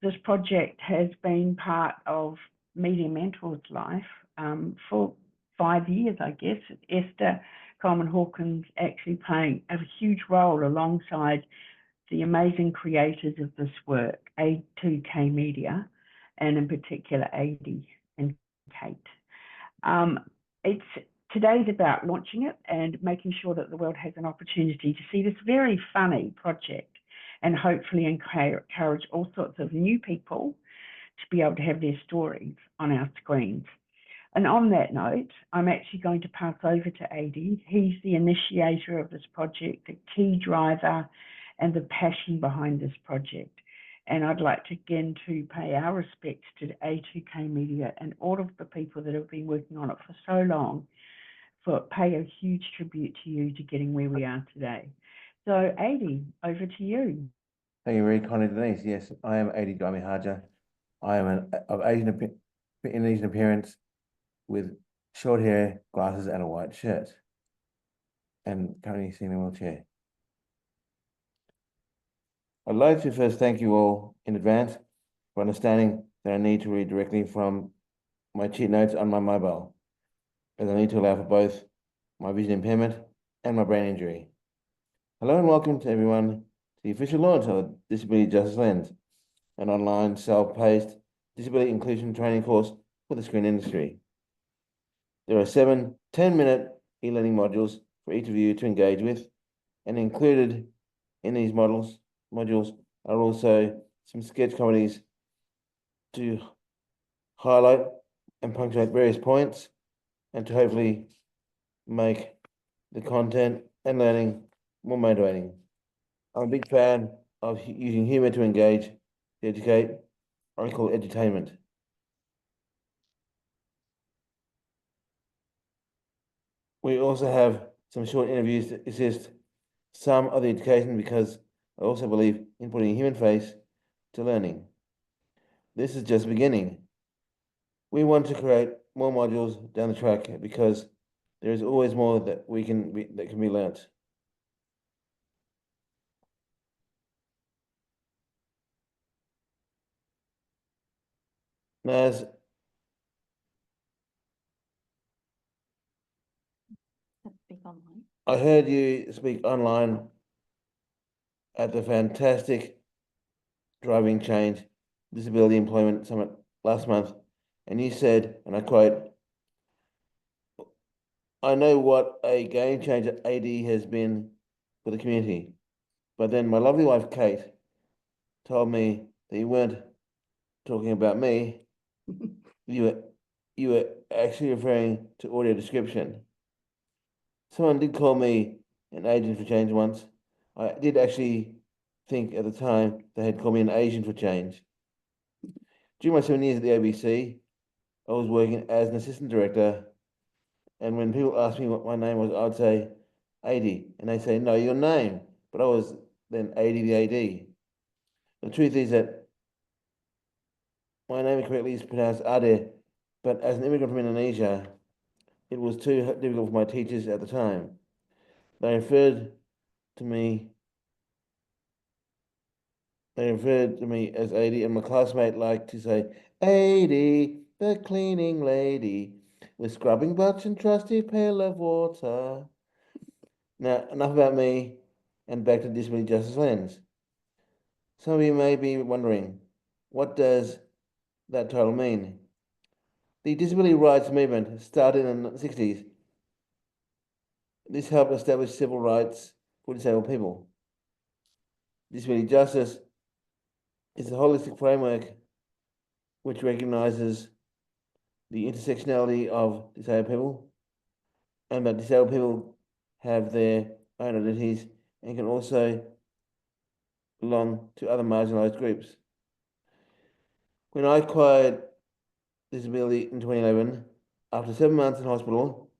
this project has been part of Media Mentors' life for 5 years, I guess. Esther Coleman Hawkins actually playing a huge role alongside the amazing creators of this work, A2K Media, and in particular, Adi and Kate. Today's about launching it and making sure that the world has an opportunity to see this very funny project and hopefully encourage all sorts of new people to be able to have their stories on our screens. And on that note, I'm actually going to pass over to Adi. He's the initiator of this project, the key driver and the passion behind this project. And I'd like to again to pay our respects to the A2K Media and all of the people that have been working on it for so long, pay a huge tribute to you to getting where we are today. So Adi, over to you. Thank you very kindly, Denise. Yes, I am Adi Haja. I am of Indonesian appearance with short hair, glasses, and a white shirt, and currently sitting in a wheelchair. I'd like to first thank you all in advance for understanding that I need to read directly from my cheat notes on my mobile, as I need to allow for both my vision impairment and my brain injury. Hello and welcome to everyone to the official launch of the Disability Justice Lens, an online self-paced disability inclusion training course for the screen industry. There are 7 10-minute e-learning modules for each of you to engage with, and included in these modules are also some sketch comedies to highlight and punctuate various points and to hopefully make the content and learning more motivating. I'm a big fan of using humor to engage, to educate, or I call it edutainment. We also have some short interviews to assist some of the education because I also believe in putting a human face to learning. This is just beginning. We want to create more modules down the track because there is always more that can be learnt. Naz, I heard you speak online at the fantastic Driving Change Disability Employment Summit last month, and you said, and I quote, "I know what a game changer AD has been for the community, but then my lovely wife Kate told me that you weren't talking about me. you were actually referring to audio description. Someone did call me an agent for change once. I did actually think at the time they had called me an Asian for change. During my 7 years at the ABC, I was working as an assistant director, and when people asked me what my name was, I'd say AD, and they say, no, your name. But I was then AD the AD. The truth is that my name correctly is pronounced Ade, but as an immigrant from Indonesia, it was too difficult for my teachers at the time. They referred to me as AD, and my classmate liked to say, AD, the cleaning lady, with scrubbing butts and trusty pail of water. Now, enough about me, and back to Disability Justice Lens. Some of you may be wondering, what does that title mean? The disability rights movement started in the 60s. This helped establish civil rights for disabled people. Disability justice is a holistic framework which recognizes the intersectionality of disabled people and that disabled people have their own identities and can also belong to other marginalized groups. When I acquired disability in 2011, after 7 months in hospital,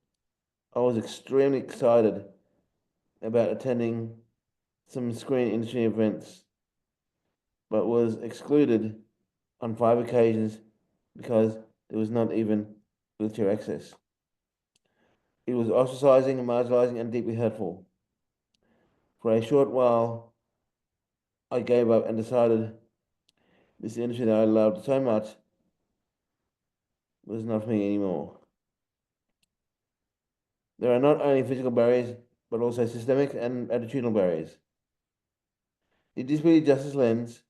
I was extremely excited about attending some screen industry events, but was excluded on 5 occasions because there was not even wheelchair access. It was ostracizing, marginalizing, and deeply hurtful. For a short while, I gave up and decided This industry that I loved so much was not for me anymore. There are not only physical barriers, but also systemic and attitudinal barriers. The Disability Justice Lens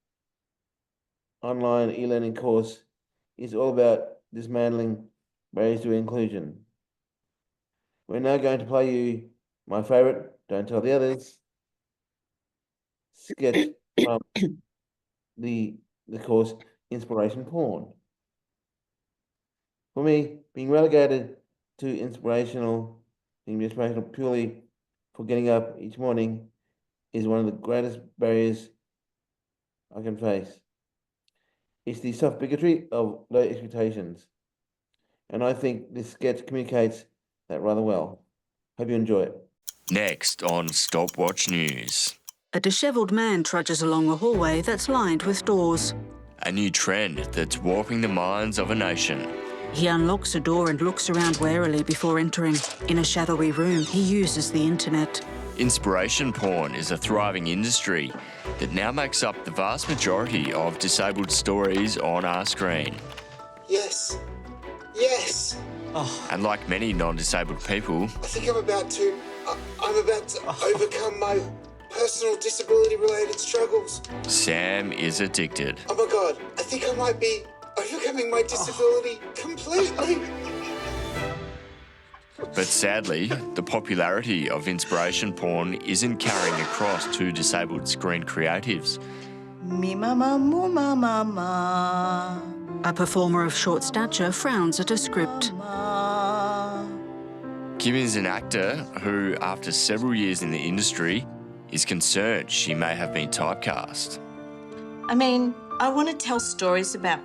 online e-learning course is all about dismantling barriers to inclusion. We're now going to play you my favorite, don't tell the others, sketch from the course Inspiration Porn. For me, being relegated to being inspirational purely for getting up each morning is one of the greatest barriers I can face. It's the soft bigotry of low expectations. And I think this sketch communicates that rather well. Hope you enjoy it. Next on Stopwatch News. A dishevelled man trudges along a hallway that's lined with doors. A new trend that's warping the minds of a nation. He unlocks a door and looks around warily before entering. In a shadowy room, he uses the internet. Inspiration porn is a thriving industry that now makes up the vast majority of disabled stories on our screen. Yes. Yes. And like many non-disabled people, I think I'm about to overcome my personal disability-related struggles. Sam is addicted. Oh my God, I think I might be overcoming my disability completely. But sadly, the popularity of inspiration porn isn't carrying across to disabled screen creatives. Me mama, moo mama, ma. A performer of short stature frowns at a script. Kim is an actor who, after several years in the industry, is concerned she may have been typecast. I mean, I want to tell stories about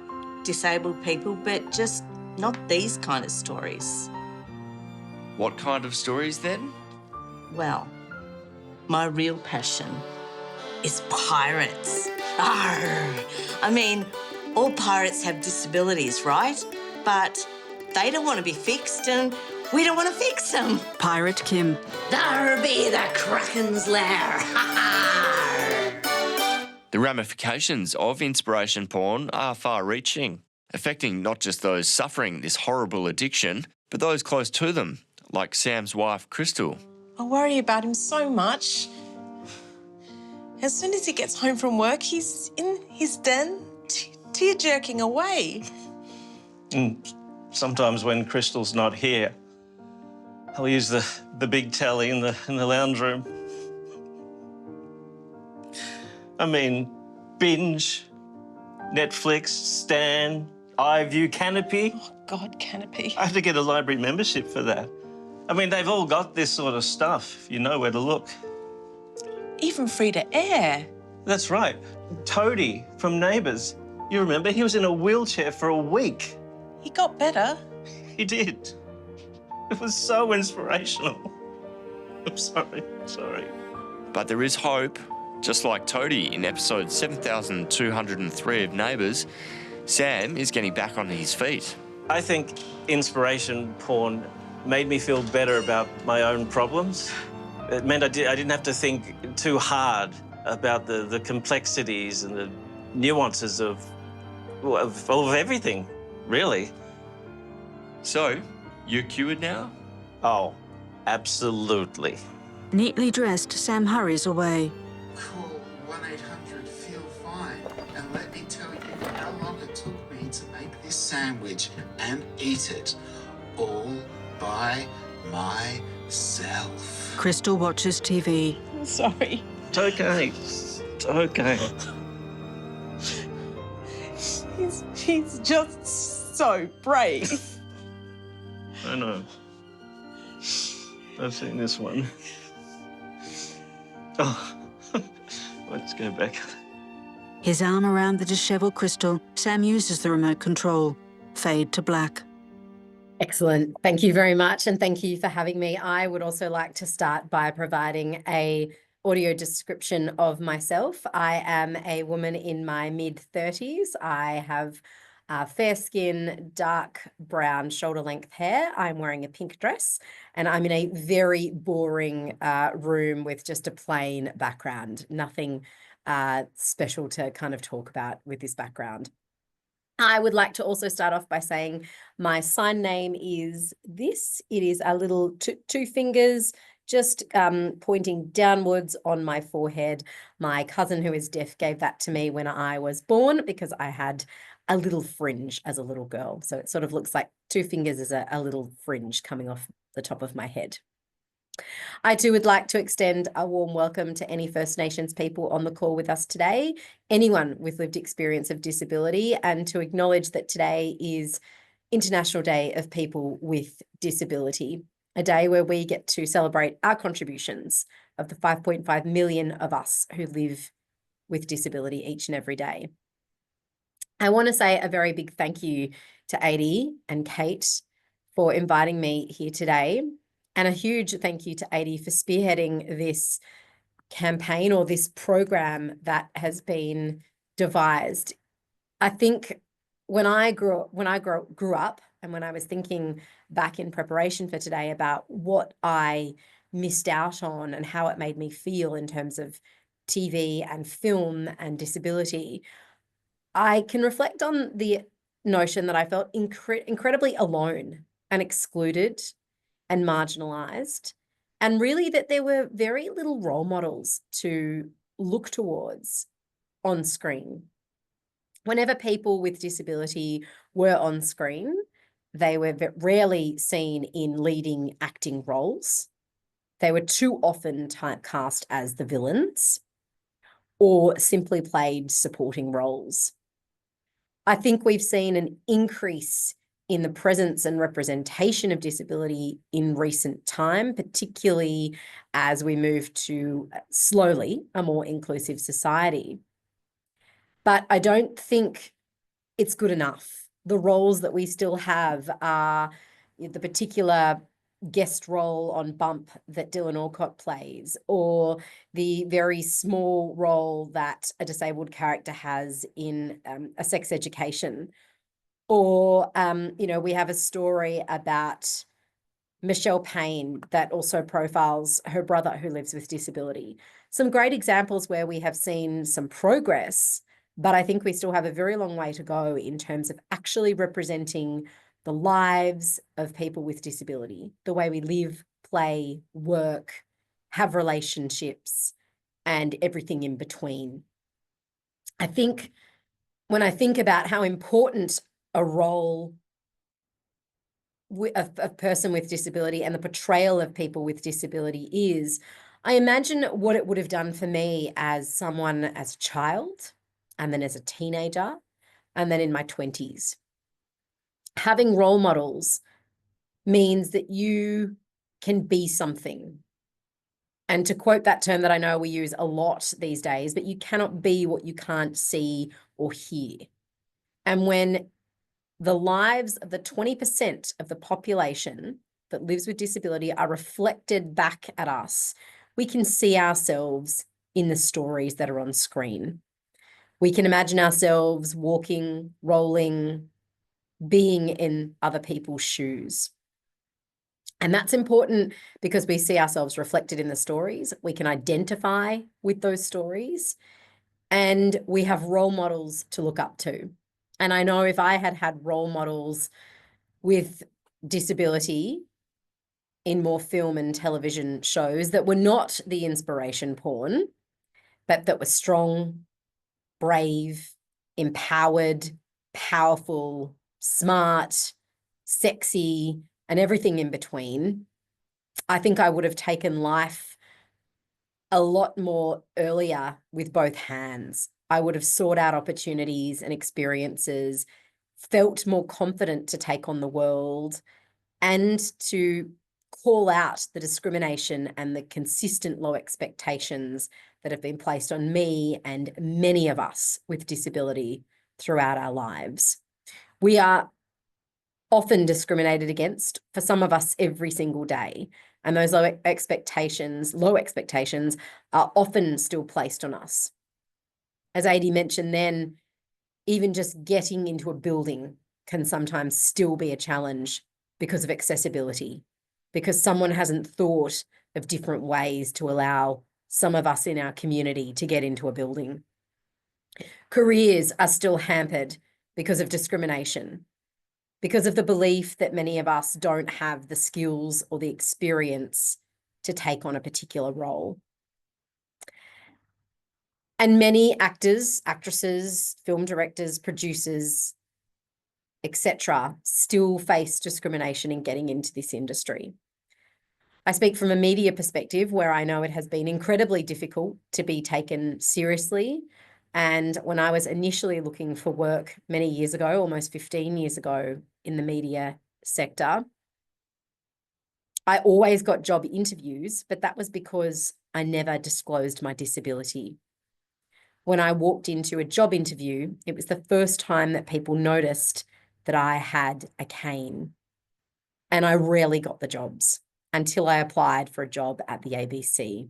disabled people, but just not these kind of stories. What kind of stories then? Well, my real passion is pirates. Arr! I mean, all pirates have disabilities, right? But they don't want to be fixed and we don't want to fix them. Pirate Kim. There be the Kraken's lair. The ramifications of inspiration porn are far-reaching, affecting not just those suffering this horrible addiction, but those close to them, like Sam's wife, Crystal. I worry about him so much. As soon as he gets home from work, he's in his den, tear-jerking away. Sometimes when Crystal's not here, I'll use the big telly in the lounge room. I mean, binge, Netflix, Stan, iView, Canopy. Oh, God, Canopy. I have to get a library membership for that. I mean, they've all got this sort of stuff, if you know where to look. Even free to air. That's right. Toadie from Neighbours. You remember, he was in a wheelchair for a week. He got better. He did. It was so inspirational. I'm sorry. But there is hope. Just like Toadie in episode 7203 of Neighbours, Sam is getting back on his feet. I think inspiration porn made me feel better about my own problems. It meant I didn't have to think too hard about the complexities and the nuances of everything, really. So, you're cured now? Oh, absolutely. Neatly dressed, Sam hurries away. Call 1-800-FEEL-FINE and let me tell you how long it took me to make this sandwich and eat it all by myself. Crystal watches TV. I'm sorry. It's okay. It's okay. He's just so brave. I know. I've seen this one. Oh, let's go back. His arm around the dishevelled Crystal, Sam uses the remote control. Fade to black. Excellent. Thank you very much. And thank you for having me. I would also like to start by providing a audio description of myself. I am a woman in my mid-30s. I have fair skin, dark brown shoulder-length hair. I'm wearing a pink dress, and I'm in a very boring room with just a plain background. Nothing special to kind of talk about with this background. I would like to also start off by saying my sign name is this. It is a little two fingers just pointing downwards on my forehead. My cousin who is deaf gave that to me when I was born because I had a little fringe as a little girl. So it sort of looks like two fingers is a little fringe coming off the top of my head. I too would like to extend a warm welcome to any First Nations people on the call with us today, anyone with lived experience of disability, and to acknowledge that today is International Day of People with Disability, a day where we get to celebrate our contributions of the 5.5 million of us who live with disability each and every day. I want to say a very big thank you to Adi and Kate for inviting me here today. And a huge thank you to Adi for spearheading this campaign or this program that has been devised. I think when I grew up and when I was thinking back in preparation for today about what I missed out on and how it made me feel in terms of TV and film and disability, I can reflect on the notion that I felt incredibly alone and excluded and marginalized, and really that there were very little role models to look towards on screen. Whenever people with disability were on screen, they were rarely seen in leading acting roles. They were too often typecast as the villains or simply played supporting roles. I think we've seen an increase in the presence and representation of disability in recent time, particularly as we move to slowly a more inclusive society. But I don't think it's good enough. The roles that we still have are the particular guest role on Bump that Dylan Alcott plays, or the very small role that a disabled character has in a sex education. Or, we have a story about Michelle Payne that also profiles her brother who lives with disability. Some great examples where we have seen some progress, but I think we still have a very long way to go in terms of actually representing the lives of people with disability, the way we live, play, work, have relationships, and everything in between. I think when I think about how important a role of a person with disability and the portrayal of people with disability is, I imagine what it would have done for me as someone as a child, and then as a teenager, and then in my 20s. Having role models means that you can be something. And to quote that term that I know we use a lot these days, but you cannot be what you can't see or hear. And when the lives of the 20% of the population that lives with disability are reflected back at us, we can see ourselves in the stories that are on screen. We can imagine ourselves walking, rolling, being in other people's shoes. And that's important because we see ourselves reflected in the stories. We can identify with those stories, and we have role models to look up to. And I know if I had had role models with disability in more film and television shows that were not the inspiration porn, but that were strong, brave, empowered, powerful, smart, sexy, and everything in between, I think I would have taken life a lot more earlier with both hands. I would have sought out opportunities and experiences, felt more confident to take on the world, and to call out the discrimination and the consistent low expectations that have been placed on me and many of us with disability throughout our lives. We are often discriminated against, for some of us every single day. And those low expectations are often still placed on us. As Adi mentioned then, even just getting into a building can sometimes still be a challenge because of accessibility, because someone hasn't thought of different ways to allow some of us in our community to get into a building. Careers are still hampered because of discrimination, because of the belief that many of us don't have the skills or the experience to take on a particular role. And many actors, actresses, film directors, producers, etc., still face discrimination in getting into this industry. I speak from a media perspective where I know it has been incredibly difficult to be taken seriously. And when I was initially looking for work many years ago, almost 15 years ago in the media sector, I always got job interviews, but that was because I never disclosed my disability. When I walked into a job interview, it was the first time that people noticed that I had a cane. And I rarely got the jobs until I applied for a job at the ABC.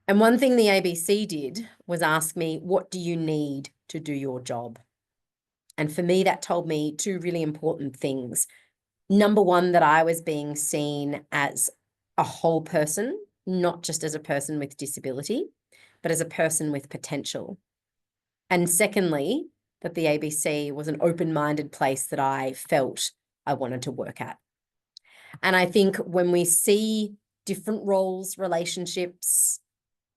And one thing the ABC did was ask me, what do you need to do your job? And for me, that told me two really important things. Number one, that I was being seen as a whole person, not just as a person with disability, but as a person with potential. And secondly, that the ABC was an open-minded place that I felt I wanted to work at. And I think when we see different roles, relationships,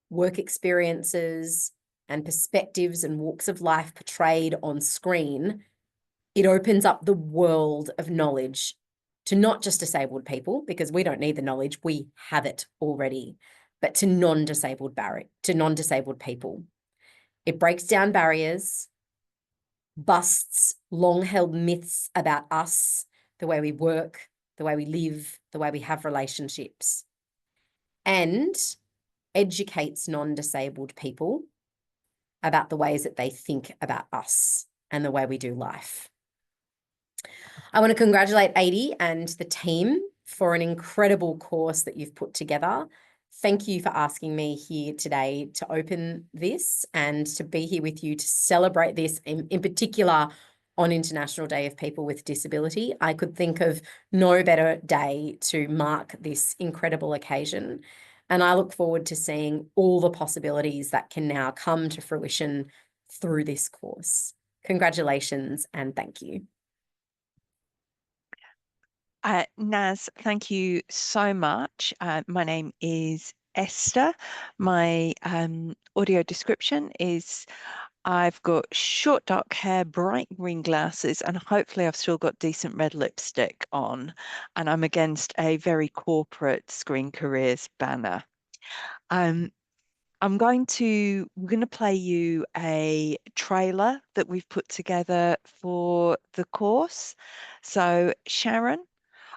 work experiences, and perspectives and walks of life portrayed on screen, it opens up the world of knowledge to not just disabled people, because we don't need the knowledge, we have it already, but to non-disabled people. It breaks down barriers, busts long-held myths about us, the way we work, the way we live, the way we have relationships, and educates non-disabled people about the ways that they think about us and the way we do life. I want to congratulate Adi and the team for an incredible course that you've put together. Thank you for asking me here today to open this and to be here with you to celebrate this, in particular on International Day of People with Disability. I could think of no better day to mark this incredible occasion. And I look forward to seeing all the possibilities that can now come to fruition through this course. Congratulations and thank you. Naz, thank you so much. My name is Esther. My audio description is I've got short dark hair, bright green glasses, and hopefully I've still got decent red lipstick on. And I'm against a very corporate Screen Careers banner. We're going to play you a trailer that we've put together for the course. So Sharon,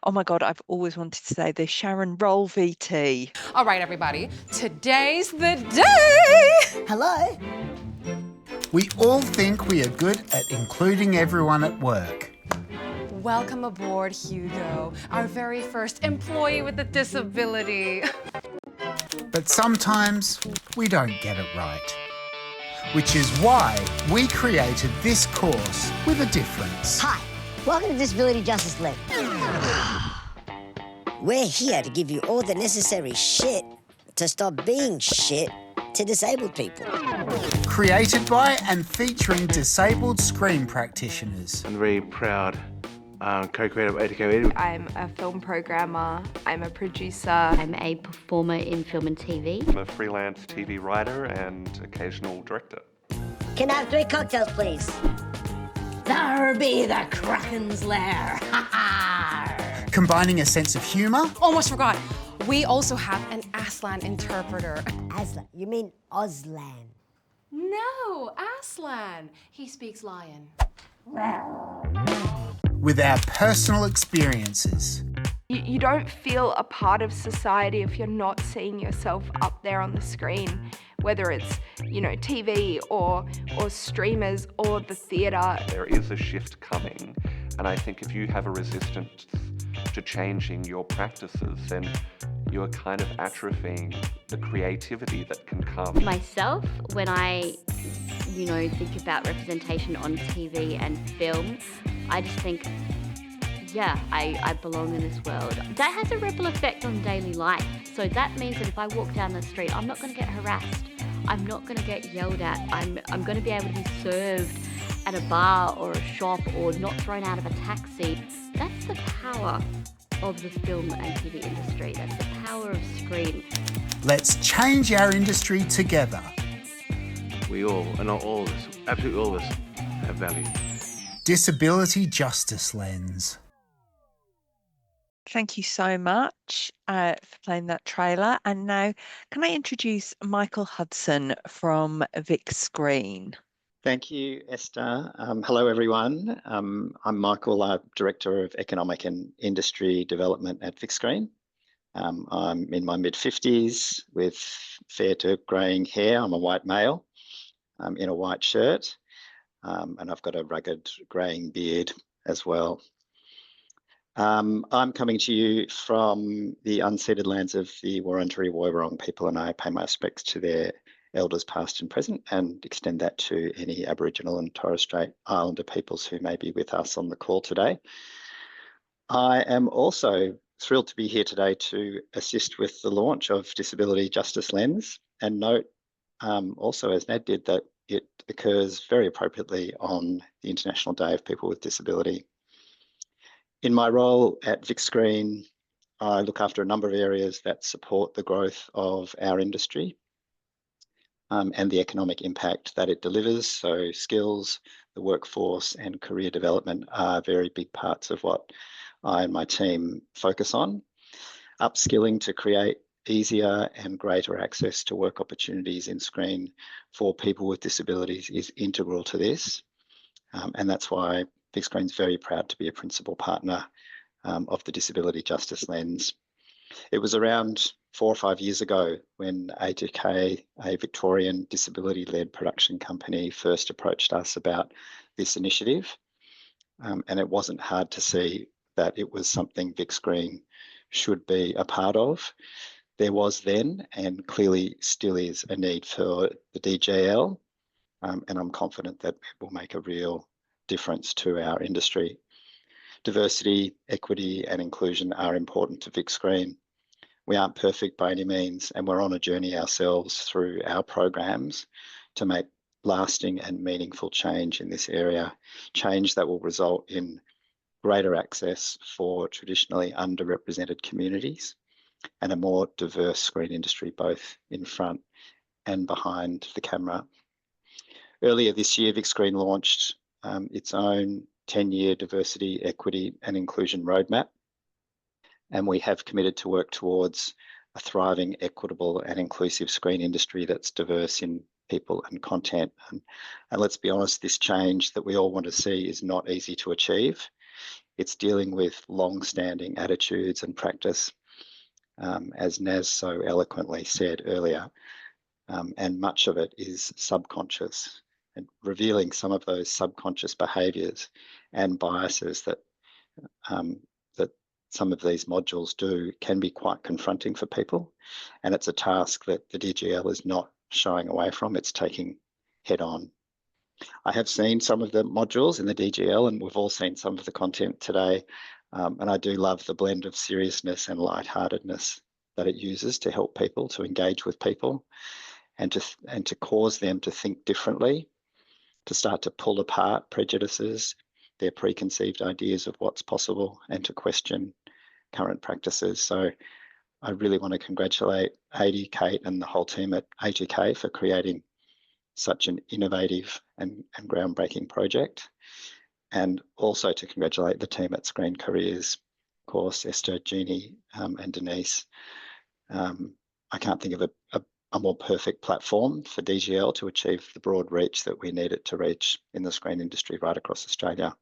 oh my God, I've always wanted to say this. Sharon, roll VT. All right, everybody, today's the day. Hello. We all think we are good at including everyone at work. Welcome aboard, Hugo, our very first employee with a disability. But sometimes we don't get it right. Which is why we created this course with a difference. Hi, welcome to Disability Justice League. We're here to give you all the necessary shit to stop being shit to disabled people. Created by and featuring disabled screen practitioners. I'm very proud co-creator of ATK. I'm a film programmer, I'm a producer. I'm a performer in film and TV. I'm a freelance TV writer and occasional director. Can I have 3 cocktails, please? There be the Kraken's lair. Combining a sense of humour. Almost forgot. We also have an Aslan interpreter. Aslan? You mean Auslan? No, Aslan. He speaks lion. With our personal experiences. You don't feel a part of society if you're not seeing yourself up there on the screen, whether it's, TV or streamers or the theatre. There is a shift coming, and I think if you have a resistance to changing your practices, then you're kind of atrophying the creativity that can come. Myself, when I, think about representation on TV and film, I just think, yeah, I belong in this world. That has a ripple effect on daily life. So that means that if I walk down the street, I'm not going to get harassed. I'm not going to get yelled at. I'm going to be able to be served at a bar or a shop or not thrown out of a taxi. That's the power of the film and TV industry. That's the power of screen. Let's change our industry together. We all, and not all of us, absolutely all of us, have value. Disability Justice Lens. Thank you so much for playing that trailer. And now, can I introduce Michael Hudson from Vic Screen? Thank you, Esther. Hello, everyone. I'm Michael, Director of Economic and Industry Development at Vic Screen. I'm in my mid-50s with fair to greying hair. I'm a white male in a white shirt, and I've got a rugged greying beard as well. I'm coming to you from the unceded lands of the Wurundjeri Woiwurrung people, and I pay my respects to their elders past and present, and extend that to any Aboriginal and Torres Strait Islander peoples who may be with us on the call today. I am also thrilled to be here today to assist with the launch of Disability Justice Lens, and note also, as Ned did, that it occurs very appropriately on the International Day of People with Disability. In my role at Vic Screen, I look after a number of areas that support the growth of our industry and the economic impact that it delivers. So skills, the workforce and career development are very big parts of what I and my team focus on. Upskilling to create easier and greater access to work opportunities in screen for people with disabilities is integral to this. And that's why Vic Screen's very proud to be a principal partner of the Disability Justice Lens. It was around 4 or 5 years ago when A2K, a Victorian disability-led production company, first approached us about this initiative. And it wasn't hard to see that it was something Vic Screen should be a part of. There was then, and clearly still is, a need for the DJL, and I'm confident that it will make a real difference to our industry. Diversity, equity and inclusion are important to Vic Screen. We aren't perfect by any means, and we're on a journey ourselves through our programs to make lasting and meaningful change in this area, change that will result in greater access for traditionally underrepresented communities and a more diverse screen industry, both in front and behind the camera. Earlier this year, Vic Screen launched its own 10-year diversity, equity and inclusion roadmap. And we have committed to work towards a thriving, equitable and inclusive screen industry that's diverse in people and content. And let's be honest, this change that we all want to see is not easy to achieve. It's dealing with long-standing attitudes and practice, as Naz so eloquently said earlier. And much of it is subconscious, and revealing some of those subconscious behaviours and biases that some of these modules do can be quite confronting for people. And it's a task that the DGL is not shying away from, it's taking head on. I have seen some of the modules in the DGL, and we've all seen some of the content today. And I do love the blend of seriousness and lightheartedness that it uses to help people, to engage with people, and to cause them to think differently, to start to pull apart prejudices, their preconceived ideas of what's possible, and to question current practices. So I really want to congratulate Adi, Kate and the whole team at A2K for creating such an innovative and groundbreaking project. And also to congratulate the team at Screen Careers, of course, Esther, Jeannie and Denise. I can't think of a more perfect platform for DGL to achieve the broad reach that we need it to reach in the screen industry right across Australia.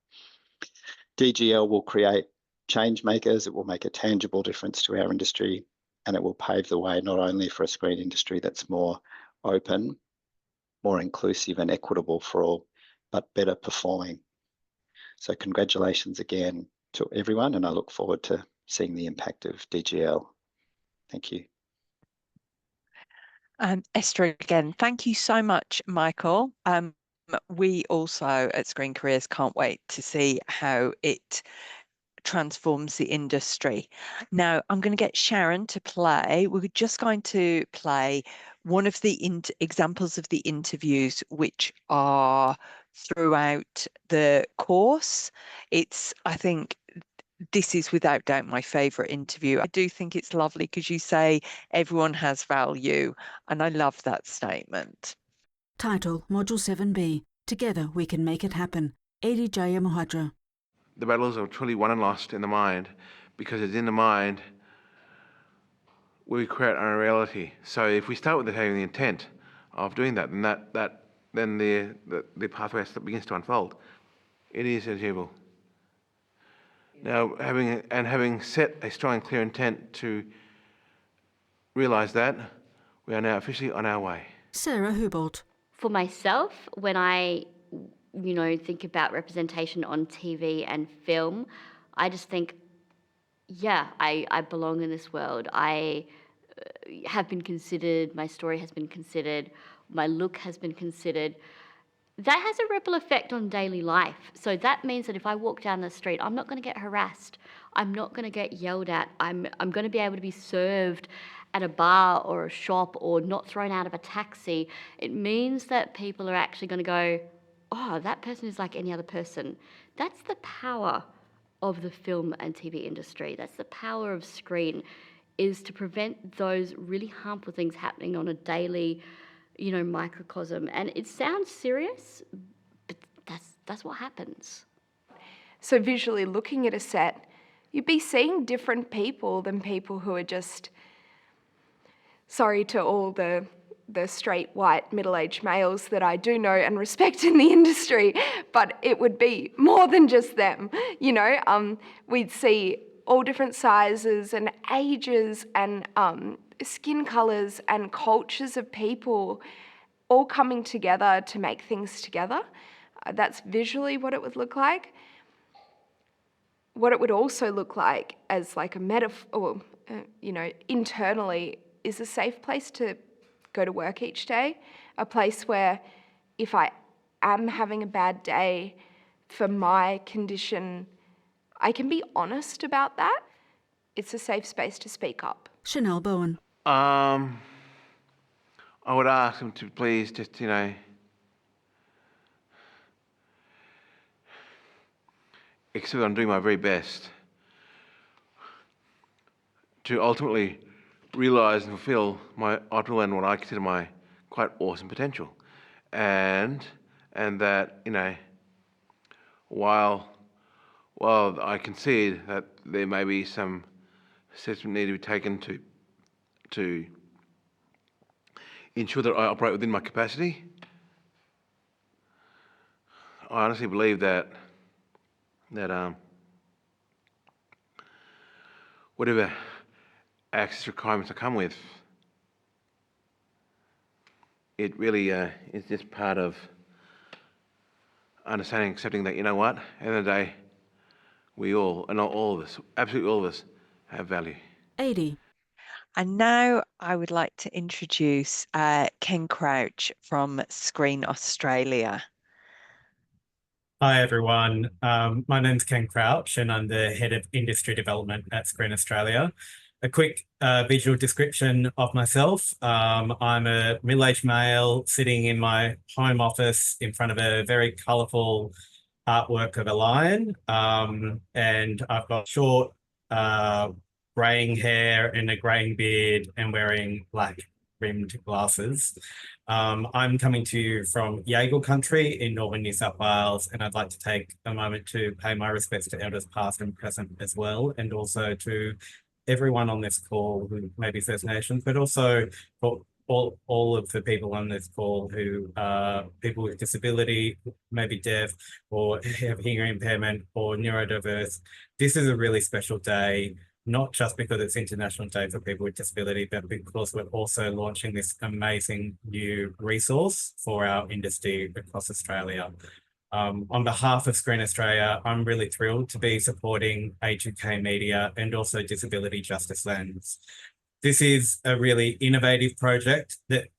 DGL will create change makers, it will make a tangible difference to our industry, and it will pave the way not only for a screen industry that's more open, more inclusive and equitable for all, but better performing. So congratulations again to everyone, and I look forward to seeing the impact of DGL. Thank you. Esther, again, thank you so much, Michael. We also at Screen Careers can't wait to see how it transforms the industry. Now, I'm going to get Sharon to play. We're just going to play one of the examples of the interviews which are throughout the course. I think this is without doubt my favourite interview. I do think it's lovely because you say everyone has value, and I love that statement. Title, Module 7B, Together We Can Make It Happen, Adi Jayamohadra. The battles are truly won and lost in the mind, because it's in the mind where we create our reality. So if we start with having the intent of doing that, then the pathway begins to unfold. It is achievable. Now, having set a strong and clear intent to realise that, we are now officially on our way. Sarah Hubolt. For myself, when I, think about representation on TV and film, I just think, yeah, I belong in this world. I have been considered, my story has been considered, my look has been considered. That has a ripple effect on daily life. So that means that if I walk down the street, I'm not going to get harassed. I'm not going to get yelled at. I'm going to be able to be served at a bar or a shop or not thrown out of a taxi. It means that people are actually going to go, oh, that person is like any other person. That's the power of the film and TV industry. That's the power of screen, is to prevent those really harmful things happening on a daily microcosm. And it sounds serious, but that's what happens. So visually looking at a set, you'd be seeing different people than people who are just, sorry to all the straight, white, middle-aged males that I do know and respect in the industry, but it would be more than just them, We'd see all different sizes and ages and skin colours and cultures of people all coming together to make things together. That's visually what it would look like. What it would also look like as like a metaphor, internally, is a safe place to go to work each day, a place where if I am having a bad day for my condition, I can be honest about that. It's a safe space to speak up. Chanel Bowen. I would ask them to please just, accept I'm doing my very best to ultimately realise and fulfil my optimal and what I consider my quite awesome potential. And that, while I concede that there may be some steps that need to be taken to ensure that I operate within my capacity, I honestly believe that whatever access requirements I come with, it really is just part of understanding, accepting that, at the end of the day, we all, and not all of us, absolutely all of us, have value. 80. And now I would like to introduce Ken Crouch from Screen Australia. Hi everyone, my name's Ken Crouch and I'm the Head of Industry Development at Screen Australia. A quick visual description of myself. I'm a middle-aged male sitting in my home office in front of a very colourful artwork of a lion, and I've got short greying hair and a greying beard and wearing black rimmed glasses. I'm coming to you from Yagle country in northern New South Wales, and I'd like to take a moment to pay my respects to elders past and present as well, and also to everyone on this call who may be First Nations, but also for all of the people on this call who are people with disability, maybe deaf, or have hearing impairment or neurodiverse. This is a really special day, not just because it's International Day for People with Disability, but because we're also launching this amazing new resource for our industry across Australia. On behalf of Screen Australia, I'm really thrilled to be supporting Age2K Media and also Disability Justice Lens. This is a really innovative project that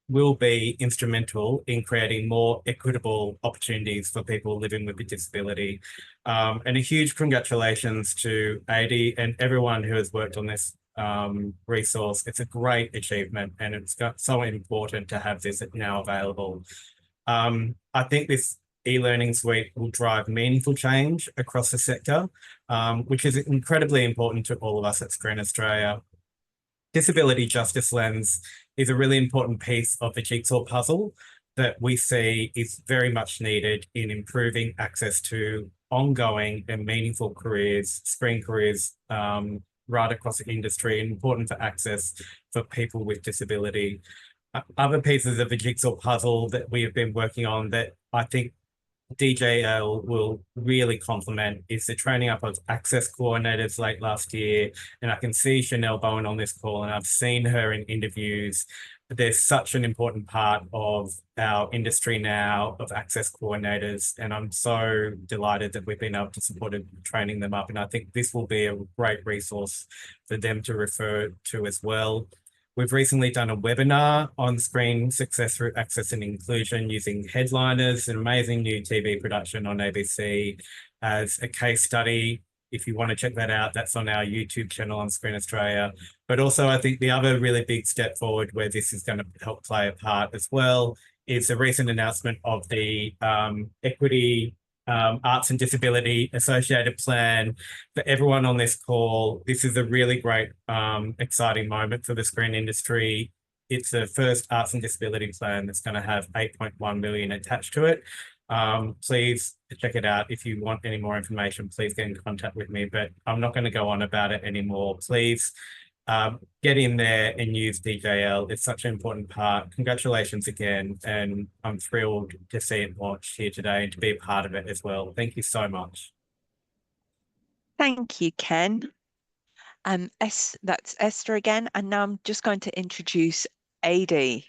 will be instrumental in creating more equitable opportunities for people living with a disability. And a huge congratulations to Adi and everyone who has worked on this resource. It's a great achievement, and it's so important to have this now available. I think this e-learning suite will drive meaningful change across the sector, which is incredibly important to all of us at Screen Australia. Disability Justice Lens is a really important piece of the jigsaw puzzle that we see is very much needed in improving access to ongoing and meaningful careers, screen careers, right across the industry, and important for access for people with disability. Other pieces of the jigsaw puzzle that we have been working on that I think DJL will really complement is the training up of access coordinators late last year. And I can see Chanel Bowen on this call, and I've seen her in interviews. They're such an important part of our industry now of access coordinators. And I'm so delighted that we've been able to support training them up. And I think this will be a great resource for them to refer to as well. We've recently done a webinar on screen success through access and inclusion using Headliners, an amazing new TV production on ABC as a case study. If you want to check that out, that's on our YouTube channel on Screen Australia. But also I think the other really big step forward where this is going to help play a part as well is the recent announcement of the Equity Arts and Disability Associated Plan. For everyone on this call, this is a really great, exciting moment for the screen industry. It's the first arts and disability plan that's going to have 8.1 million attached to it. Please check it out. If you want any more information, please get in contact with me, but I'm not going to go on about it anymore. Please get in there and use DJL. It's such an important part. Congratulations again. And I'm thrilled to see it launched here today and to be a part of it as well. Thank you so much. Thank you, Ken. That's Esther again. And now I'm just going to introduce Adi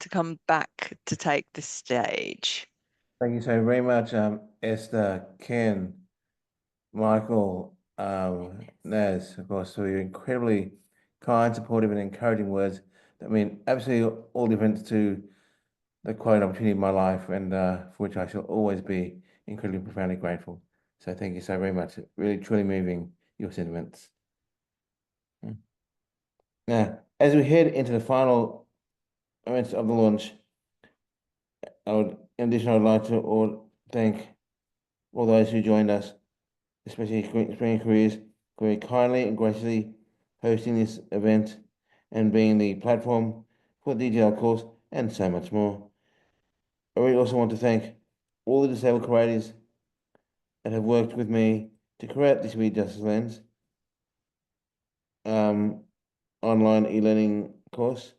to come back to take the stage. Thank you so very much, Esther, Ken, Michael, Naz, of course, for your incredibly kind, supportive, and encouraging words that mean absolutely all difference to the quality opportunity of my life, and for which I shall always be incredibly profoundly grateful. So thank you so very much. Really, truly moving, your sentiments. Now, as we head into the final moments of the launch, in addition, I would like to thank all those who joined us, especially Screen Careers, very kindly and graciously hosting this event and being the platform for the DGL course and so much more. I really also want to thank all the disabled creators that have worked with me to create this Disability Justice Lens online e-learning course,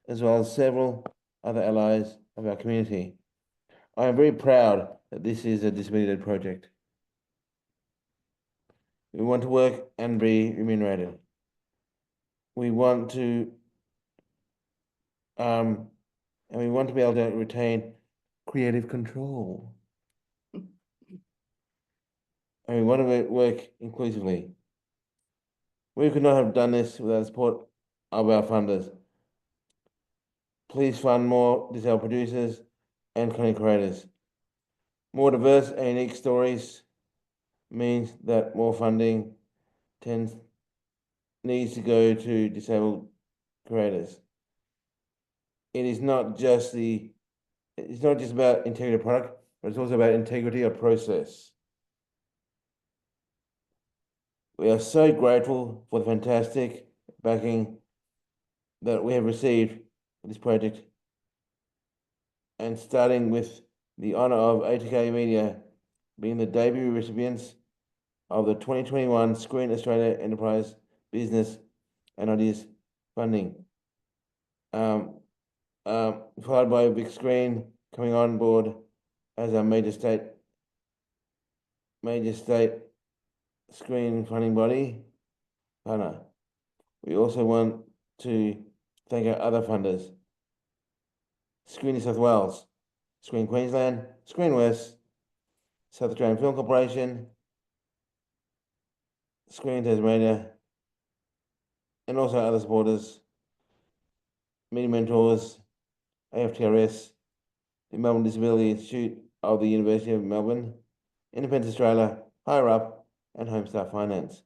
as well as several other allies of our community. I am very proud that this is a disability-led project. We want to work and be remunerated. We want to, and we want to be able to retain creative control. And we want to work inclusively. We could not have done this without the support of our funders. Please fund more disabled producers and content creators. More diverse and unique stories means that more funding needs to go to disabled creators. It's not just about integrity of product, but it's also about integrity of process. We are so grateful for the fantastic backing that we have received for this project, and starting with the honour of ATK Media being the debut recipients of the 2021 Screen Australia Enterprise Business and Ideas Funding, followed by Big Screen coming on board as our major state screen funding body partner. We also want to thank our other funders: Screen New South Wales, Screen Queensland, Screen West, South Australian Film Corporation, Screen Tasmania, and also other supporters Meeting Mentors, AFTRS, the Melbourne Disability Institute of the University of Melbourne, Independence Australia, Higher Up, and Homestar Finance.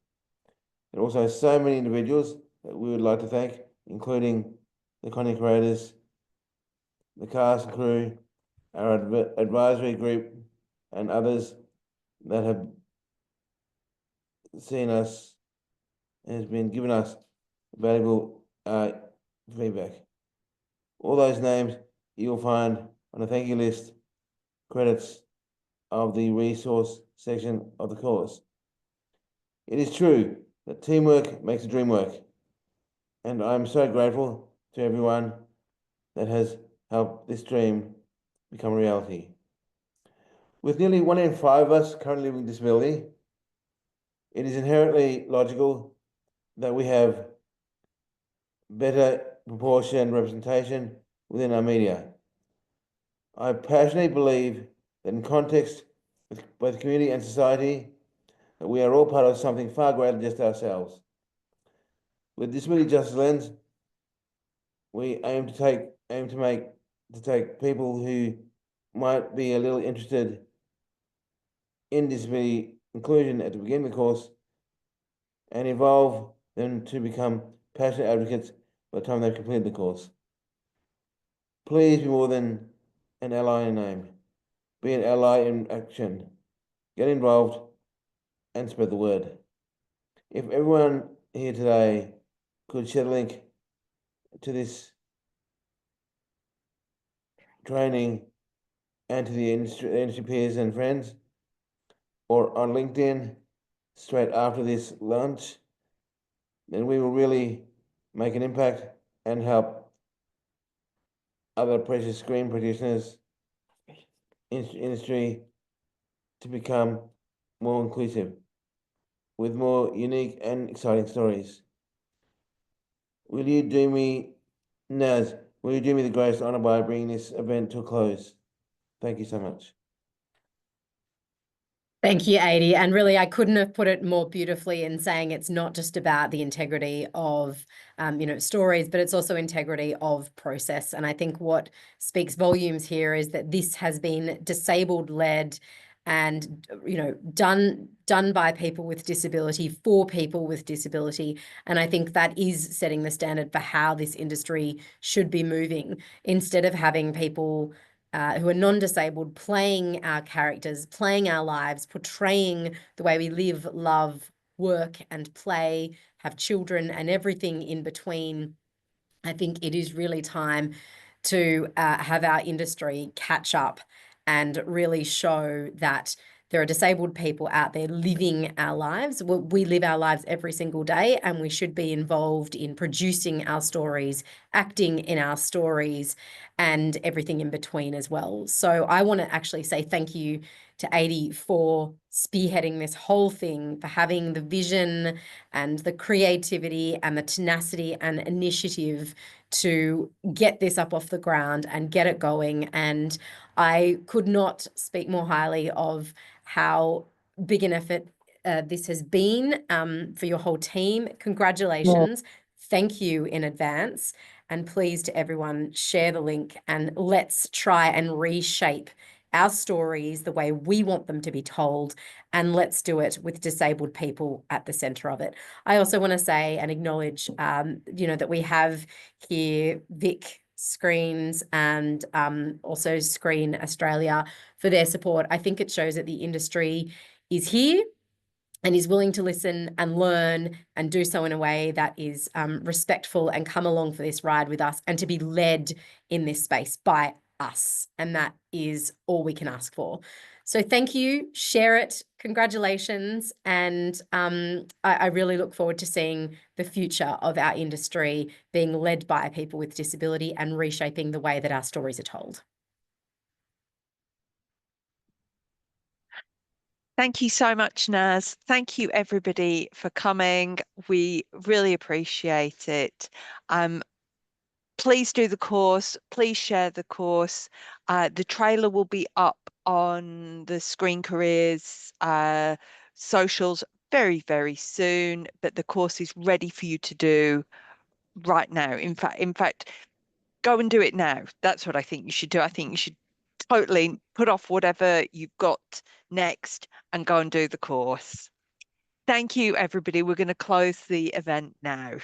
There are also so many individuals that we would like to thank, including the content creators, the cast and crew, our advisory group, and others that have seen us and has been given us valuable feedback. All those names you'll find on the thank you list, credits of the resource section of the course. It is true that teamwork makes the dream work, and I'm so grateful to everyone that has helped this dream become a reality. With nearly 1 in 5 of us currently living with disability, it is inherently logical that we have better proportion representation within our media. I passionately believe that in context with both community and society, that we are all part of something far greater than just ourselves. With Disability Justice Lens, we aim to take people who might be a little interested in disability inclusion at the beginning of the course and evolve them to become passionate advocates by the time they've completed the course. Please be more than an ally in name. Be an ally in action. Get involved and spread the word. If everyone here today could share a link to this training and to the industry peers and friends, or on LinkedIn straight after this lunch, then we will really make an impact and help other precious screen practitioners industry to become more inclusive with more unique and exciting stories. Will you do me, Naz, will you do me the greatest honour by bringing this event to a close? Thank you so much. Thank you, Adi. And really, I couldn't have put it more beautifully in saying it's not just about the integrity of, stories, but it's also integrity of process. And I think what speaks volumes here is that this has been disabled-led and, done by people with disability for people with disability. And I think that is setting the standard for how this industry should be moving. Instead of having people who are non-disabled playing our characters, playing our lives, portraying the way we live, love, work and play, have children and everything in between, I think it is really time to have our industry catch up and really show that there are disabled people out there living our lives. We live our lives every single day, and we should be involved in producing our stories, acting in our stories, and everything in between as well. So I want to actually say thank you to Adi for spearheading this whole thing, for having the vision and the creativity and the tenacity and initiative to get this up off the ground and get it going. And I could not speak more highly of how big an effort this has been for your whole team. Congratulations. Thank you in advance. And please, to everyone, share the link and let's try and reshape our stories the way we want them to be told, and let's do it with disabled people at the centre of it. I also want to say and acknowledge, that we have here Vic Screens and also Screen Australia for their support. I think it shows that the industry is here and is willing to listen and learn and do so in a way that is respectful and come along for this ride with us and to be led in this space by us. And that is all we can ask for. So thank you, share it, congratulations. And I really look forward to seeing the future of our industry being led by people with disability and reshaping the way that our stories are told. Thank you so much, Naz. Thank you, everybody, for coming. We really appreciate it. Please do the course. Please share the course. The trailer will be up on the Screen Careers socials very, very soon, but the course is ready for you to do right now. In fact, go and do it now. That's what I think you should do. I think you should totally put off whatever you've got next and go and do the course. Thank you, everybody. We're going to close the event now.